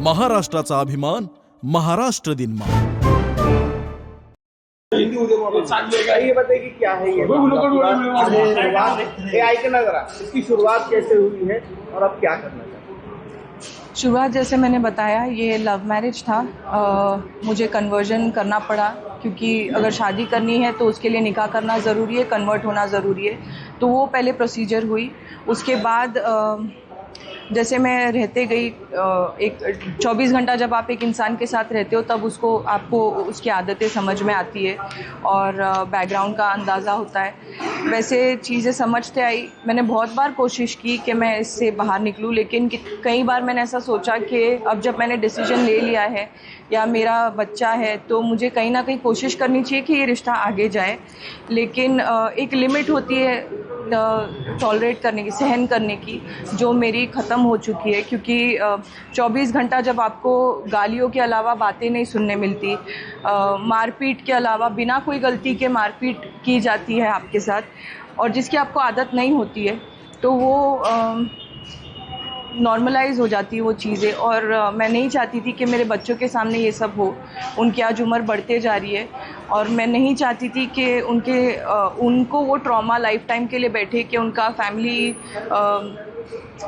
महाराष्ट्राचा अभिमान, महाराष्ट्र दिन ये बताइए कि क्या है ये आइकन जरा, इसकी शुरुआत कैसे हुई है और अब क्या करना चाहते हैं? शुरुआत जैसे मैंने बताया, ये लव मैरिज था। मुझे कन्वर्जन करना पड़ा क्योंकि अगर शादी करनी है तो उसके लिए निकाह करना ज़रूरी है, कन्वर्ट होना ज़रूरी है। तो वो पहले प्रोसीजर हुई। उसके बाद जैसे मैं रहते गई, एक 24 घंटा जब आप एक इंसान के साथ रहते हो तब आपको उसकी आदतें समझ में आती है और बैकग्राउंड का अंदाज़ा होता है। वैसे चीज़ें समझते आई। मैंने बहुत बार कोशिश की कि मैं इससे बाहर निकलूं, लेकिन कई बार मैंने ऐसा सोचा कि अब जब मैंने डिसीजन ले लिया है या मेरा बच्चा है तो मुझे कहीं ना कहीं कोशिश करनी चाहिए कि ये रिश्ता आगे जाए। लेकिन एक लिमिट होती है टॉलरेट करने की, सहन करने की, जो मेरी ख़त्म हो चुकी है। क्योंकि 24 घंटा जब आपको गालियों के अलावा बातें नहीं सुनने मिलती, मारपीट के अलावा बिना कोई गलती के मारपीट की जाती है आपके साथ, और जिसकी आपको आदत नहीं होती है, तो वो नॉर्मलाइज हो जाती है वो चीज़ें। और मैं नहीं चाहती थी कि मेरे बच्चों के सामने ये सब हो। उनकी आज उम्र बढ़ते जा रही है और मैं नहीं चाहती थी कि उनको वो ट्रॉमा लाइफ टाइम के लिए बैठे कि उनका फैमिली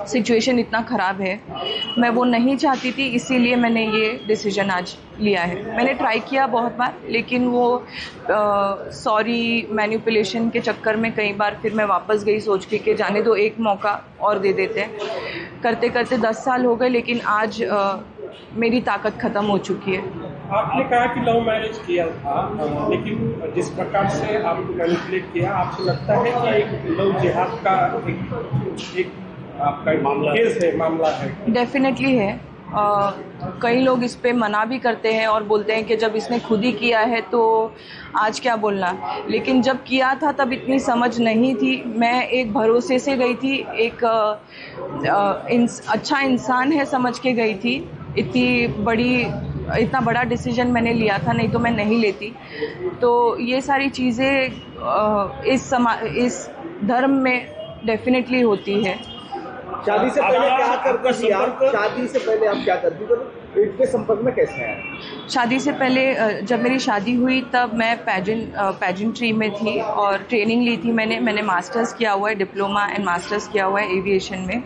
सिचुएशन इतना ख़राब है। मैं वो नहीं चाहती थी, इसीलिए मैंने ये डिसीजन आज लिया है। मैंने ट्राई किया बहुत बार, लेकिन वो सॉरी मैनिपुलेशन के चक्कर में कई बार फिर मैं वापस गई सोच के जाने दो, एक मौका और दे देते हैं। करते करते 10 साल हो गए, लेकिन आज मेरी ताकत ख़त्म हो चुकी है। आपने कहा कि लव मैरिज किया था, लेकिन जिस प्रकार से आपको मैनिपुलेट किया, आपको लगता है कि एक लव जिहाद का एक आपका मामला है? डेफिनेटली है। कई लोग इस पे मना भी करते हैं और बोलते हैं कि जब इसने खुद ही किया है तो आज क्या बोलना। लेकिन जब किया था तब इतनी समझ नहीं थी। मैं एक भरोसे से गई थी, एक अच्छा इंसान है समझ के गई थी। इतना बड़ा डिसीजन मैंने लिया था, नहीं तो मैं नहीं लेती। तो ये सारी चीज़ें इस धर्म में डेफिनेटली होती है। शादी से पहले क्या करती थी आप? शादी से पहले आप क्या करती थी? इनके संपर्क में कैसे आए? शादी से पहले जब मेरी शादी हुई तब मैं पैजेंट्री में थी और ट्रेनिंग ली थी। मैंने मास्टर्स किया हुआ है, डिप्लोमा एंड मास्टर्स किया हुआ है एविएशन में।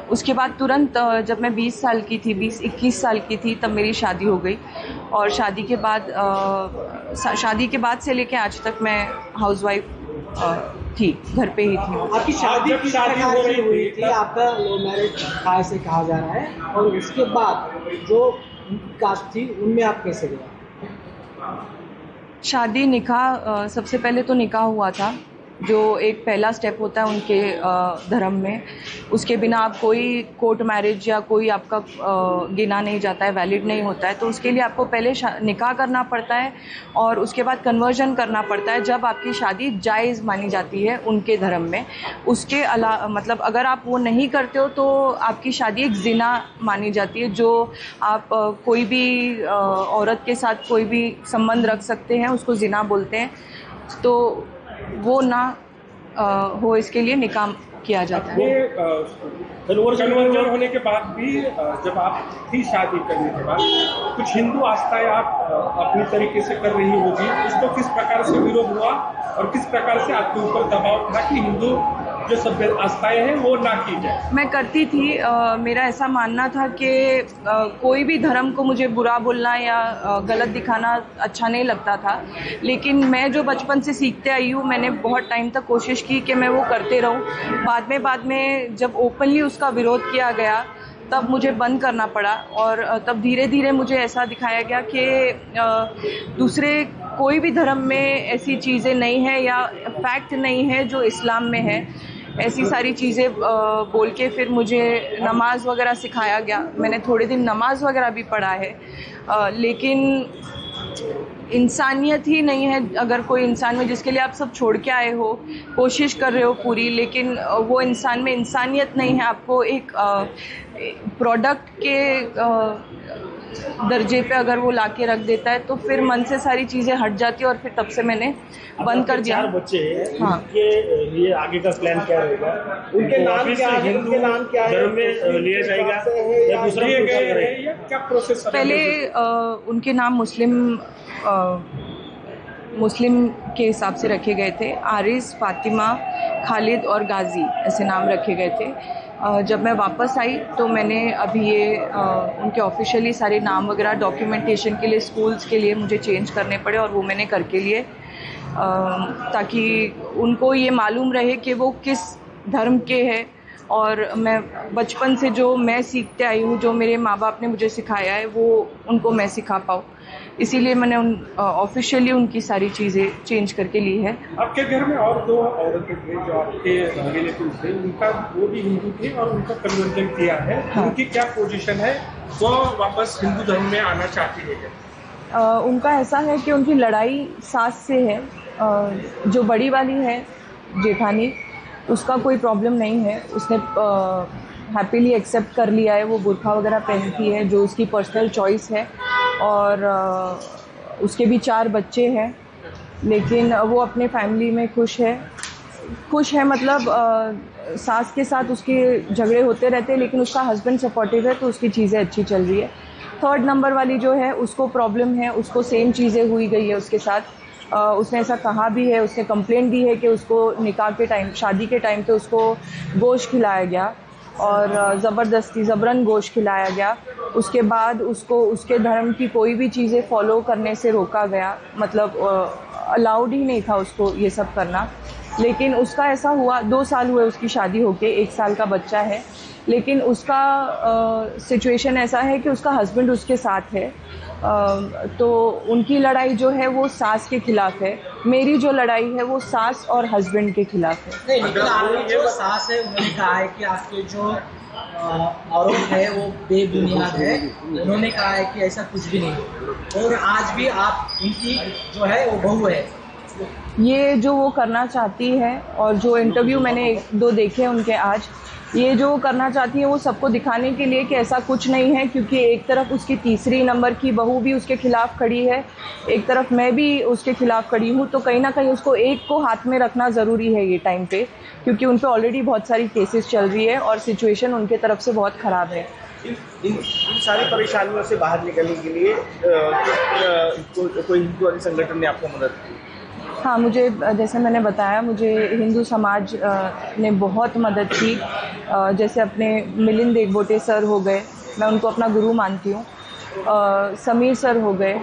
उसके बाद तुरंत जब मैं 20 साल की थी, 20-21 साल की थी, तब मेरी शादी हो गई। और शादी के बाद से लेके आज तक मैं हाउसवाइफ थी, घर पे ही थी। आपकी शादी किस प्रकार से हुई थी? आपका लव मैरिज ऐसे कहा जा रहा है, और उसके बाद जो कास्ट थी उनमें आप कैसे गए? शादी निकाह, सबसे पहले तो निकाह हुआ था, जो एक पहला स्टेप होता है उनके धर्म में। उसके बिना आप कोई कोर्ट मैरिज या कोई आपका गिना नहीं जाता है, वैलिड नहीं होता है। तो उसके लिए आपको पहले निकाह करना पड़ता है और उसके बाद कन्वर्जन करना पड़ता है, जब आपकी शादी जायज़ मानी जाती है उनके धर्म में। उसके अलावा मतलब अगर आप वो नहीं करते हो तो आपकी शादी एक ज़िना मानी जाती है। जो आप कोई भी औरत के साथ कोई भी संबंध रख सकते हैं, उसको ज़िना बोलते हैं। तो वो ना हो, इसके लिए निकाह किया जाता है। कन्वर्जन होने के बाद भी जब आप थी शादी करने के बाद, कुछ हिंदू आस्थाएं आप अपनी तरीके से कर रही होगी, उसको किस प्रकार से विरोध हुआ और किस प्रकार से आपके ऊपर दबाव था कि हिंदू जो सभ्य आस्थाएं हैं वो ना की जाए? मैं करती थी। मेरा ऐसा मानना था कि कोई भी धर्म को मुझे बुरा बोलना या गलत दिखाना अच्छा नहीं लगता था। लेकिन मैं जो बचपन से सीखते आई हूँ, मैंने बहुत टाइम तक कोशिश की कि मैं वो करते रहूँ। बाद में जब ओपनली उसका विरोध किया गया तब मुझे बंद करना पड़ा, और तब धीरे धीरे मुझे ऐसा दिखाया गया कि दूसरे कोई भी धर्म में ऐसी चीज़ें नहीं है या फैक्ट नहीं है जो इस्लाम में है। ऐसी सारी चीज़ें बोल के फिर मुझे नमाज वगैरह सिखाया गया। मैंने थोड़े दिन नमाज वगैरह भी पढ़ा है, लेकिन इंसानियत ही नहीं है। अगर कोई इंसान में जिसके लिए आप सब छोड़ के आए हो, कोशिश कर रहे हो पूरी, लेकिन वो इंसान में इंसानियत नहीं है, आपको एक प्रोडक्ट के दर्जे पे अगर वो लाके रख देता है तो फिर मन से सारी चीज़ें हट जाती है और फिर तब से मैंने बंद कर दिया। 4 बच्चे हैं, हाँ। उनके लिए आगे का प्लान क्या रहेगा? उनके नाम वापिस क्या है? हिंदू उनके नाम क्या है? धर्म में लिया जाएगा या दूसरा लिए कोई गए करेगा? हैं या क्या प्रोसेस? पहले उनके नाम मुस्लिम के हिसाब से रखे गए थे। आरिस, फातिमा, खालिद और गाजी ऐसे नाम रखे गए थे। जब मैं वापस आई तो मैंने अभी ये उनके ऑफिशियली सारे नाम वगैरह डॉक्यूमेंटेशन के लिए स्कूल्स के लिए मुझे चेंज करने पड़े और वो मैंने करके लिए, ताकि उनको ये मालूम रहे कि वो किस धर्म के हैं। और मैं बचपन से जो मैं सीखते आई हूँ, जो मेरे माँ बाप ने मुझे सिखाया है, वो उनको मैं सिखा पाऊँ, इसीलिए मैंने ऑफिशियली उनकी सारी चीज़ें चेंज करके ली है। आपके घर में और 2 औरतें थे जो आपके रिलेटिव थे, उनका वो भी हिंदू थे और उनका कन्वर्जन किया है। हाँ। उनकी क्या पोजीशन है? वो वापस हिंदू धर्म में आना चाहती है? उनका ऐसा है कि उनकी लड़ाई सास से है। जो बड़ी वाली है जेठानी, उसका कोई प्रॉब्लम नहीं है, उसने हैप्पीली एक्सेप्ट कर लिया है, वो बुर्का वगैरह पहनती है जो उसकी पर्सनल चॉइस है। और उसके भी 4 बच्चे हैं, लेकिन वो अपने फैमिली में खुश है मतलब सास के साथ उसके झगड़े होते रहते हैं, लेकिन उसका हस्बैंड सपोर्टिव है तो उसकी चीज़ें अच्छी चल रही है। 3rd नंबर वाली जो है उसको प्रॉब्लम है, उसको सेम चीज़ें हुई गई है उसके साथ। उसने ऐसा कहा भी है, उसने कंप्लेंट दी है कि उसको निकाह के टाइम, शादी के टाइम पे उसको गोश्त खिलाया गया और ज़बरन गोश्त खिलाया गया। उसके बाद उसको उसके धर्म की कोई भी चीज़ें फॉलो करने से रोका गया, मतलब अलाउड ही नहीं था उसको ये सब करना। लेकिन उसका ऐसा हुआ, 2 साल हुए उसकी शादी होके, 1 साल का बच्चा है, लेकिन उसका सिचुएशन ऐसा है कि उसका हस्बैंड उसके साथ है। तो उनकी लड़ाई जो है वो सास के खिलाफ है, मेरी जो लड़ाई है वो सास और हस्बैंड के खिलाफ है। नहीं, लेकिन आपकी जो सास है उन्होंने कहा है कि आपके जो आरोप है वो बेबुनियाद है। उन्होंने कहा है कि ऐसा कुछ भी नहीं है और आज भी आप उनकी जो है वो बहू है। ये जो वो करना चाहती है और जो इंटरव्यू मैंने 1-2 देखे उनके आज, ये जो करना चाहती है वो सबको दिखाने के लिए कि ऐसा कुछ नहीं है, क्योंकि एक तरफ उसकी 3री नंबर की बहू भी उसके खिलाफ खड़ी है, एक तरफ मैं भी उसके खिलाफ खड़ी हूँ। तो कहीं ना कहीं उसको एक को हाथ में रखना ज़रूरी है ये टाइम पे, क्योंकि उन पे ऑलरेडी बहुत सारी केसेस चल रही है और सिचुएशन उनके तरफ से बहुत ख़राब है। इन सारी परेशानियों से बाहर निकलने के लिए कोई हिंदू संगठन ने आपको मदद की? हाँ, मुझे, जैसे मैंने बताया, मुझे हिंदू समाज ने बहुत मदद की। जैसे अपने मिलिंद देगबोटे सर हो गए, मैं उनको अपना गुरु मानती हूँ। समीर सर हो गए,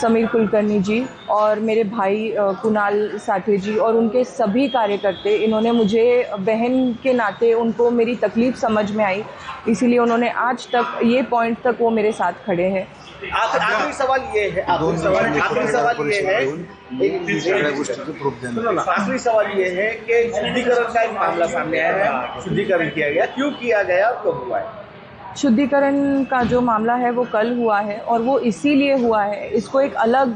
समीर कुलकर्णी जी, और मेरे भाई कुणाल साठे जी और उनके सभी कार्यकर्ते, इन्होंने मुझे बहन के नाते, उनको मेरी तकलीफ़ समझ में आई, इसीलिए उन्होंने आज तक ये पॉइंट तक वो मेरे साथ खड़े हैं। आखिरी सवाल ये है, आखिरी सवाल ये है कि शुद्धिकरण का एक मामला सामने आया है, शुद्धिकरण किया गया, क्यों किया गया और कब हुआ है? शुद्धिकरण का जो मामला है वो कल हुआ है और वो इसीलिए हुआ है, इसको एक अलग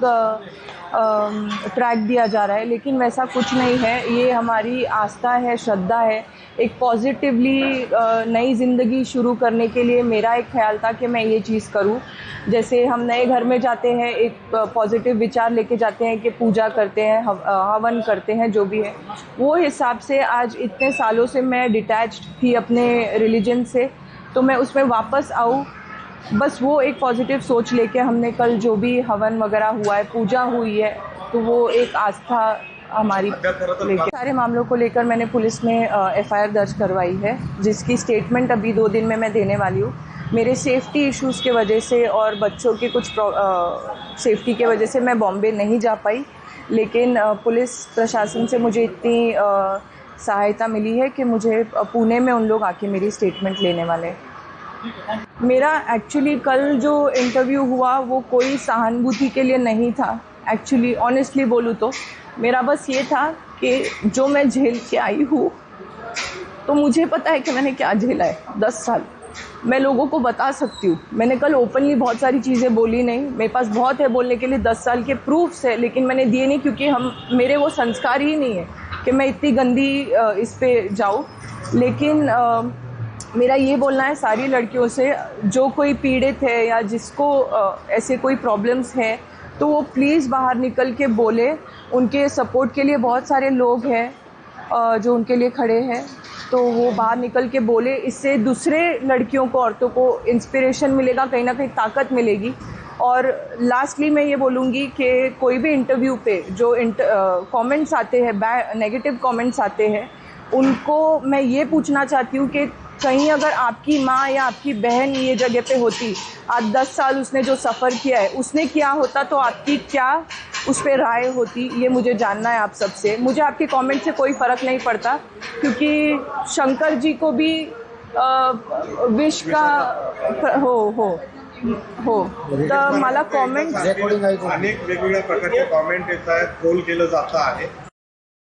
ट्रैक दिया जा रहा है, लेकिन वैसा कुछ नहीं है। ये हमारी आस्था है, श्रद्धा है। एक पॉजिटिवली नई ज़िंदगी शुरू करने के लिए मेरा एक ख्याल था कि मैं ये चीज़ करूं। जैसे हम नए घर में जाते हैं, एक पॉजिटिव विचार लेके जाते हैं कि पूजा करते हैं, हवन करते हैं, जो भी है वो हिसाब से आज इतने सालों से मैं डिटैच्ड थी अपने रिलीजन से, तो मैं उसमें वापस आऊँ, बस वो एक पॉजिटिव सोच लेके हमने कल जो भी हवन वगैरह हुआ है, पूजा हुई है, तो वो एक आस्था हमारी लेके। सारे मामलों को लेकर मैंने पुलिस में FIR दर्ज करवाई है, जिसकी स्टेटमेंट अभी 2 दिन में मैं देने वाली हूँ। मेरे सेफ्टी इश्यूज़ के वजह से और बच्चों की कुछ सेफ्टी के वजह से मैं बॉम्बे नहीं जा पाई, लेकिन पुलिस प्रशासन से मुझे इतनी सहायता मिली है कि मुझे पुणे में उन लोग आके मेरी स्टेटमेंट लेने वाले हैं। मेरा एक्चुअली कल जो इंटरव्यू हुआ वो कोई सहानुभूति के लिए नहीं था। एक्चुअली ऑनेस्टली बोलूँ तो मेरा बस ये था कि जो मैं झेल के आई हूँ, तो मुझे पता है कि मैंने क्या झेला है 10 साल। मैं लोगों को बता सकती हूँ। मैंने कल ओपनली बहुत सारी चीज़ें बोली नहीं, मेरे पास बहुत है बोलने के लिए, 10 साल के प्रूफ्स है, लेकिन मैंने दिए नहीं क्योंकि मेरे वो संस्कार ही नहीं है कि मैं इतनी गंदी इस पे जाऊँ। लेकिन मेरा ये बोलना है सारी लड़कियों से, जो कोई पीड़ित है या जिसको ऐसे कोई प्रॉब्लम्स है, तो वो प्लीज़ बाहर निकल के बोले। उनके सपोर्ट के लिए बहुत सारे लोग हैं जो उनके लिए खड़े हैं, तो वो बाहर निकल के बोले। इससे दूसरे लड़कियों को, औरतों को इंस्पिरेशन मिलेगा, कहीं ना कहीं ताकत मिलेगी। और लास्टली मैं ये बोलूँगी कि कोई भी इंटरव्यू पे जो कमेंट्स आते हैं, नेगेटिव कमेंट्स आते हैं, उनको मैं ये पूछना चाहती हूँ कि कहीं अगर आपकी माँ या आपकी बहन ये जगह पे होती, आज 10 साल उसने जो सफ़र किया है, उसने किया होता तो आपकी क्या उस पर राय होती, ये मुझे जानना है आप सबसे। मुझे आपके कमेंट से कोई फ़र्क नहीं पड़ता, क्योंकि शंकर जी को भी विश का हो तर मला कॉमेंट्स अनेक वेगवेगळ्या प्रकारचे कॉमेंट येत आहेत, ट्रोल केलं जातं आहे.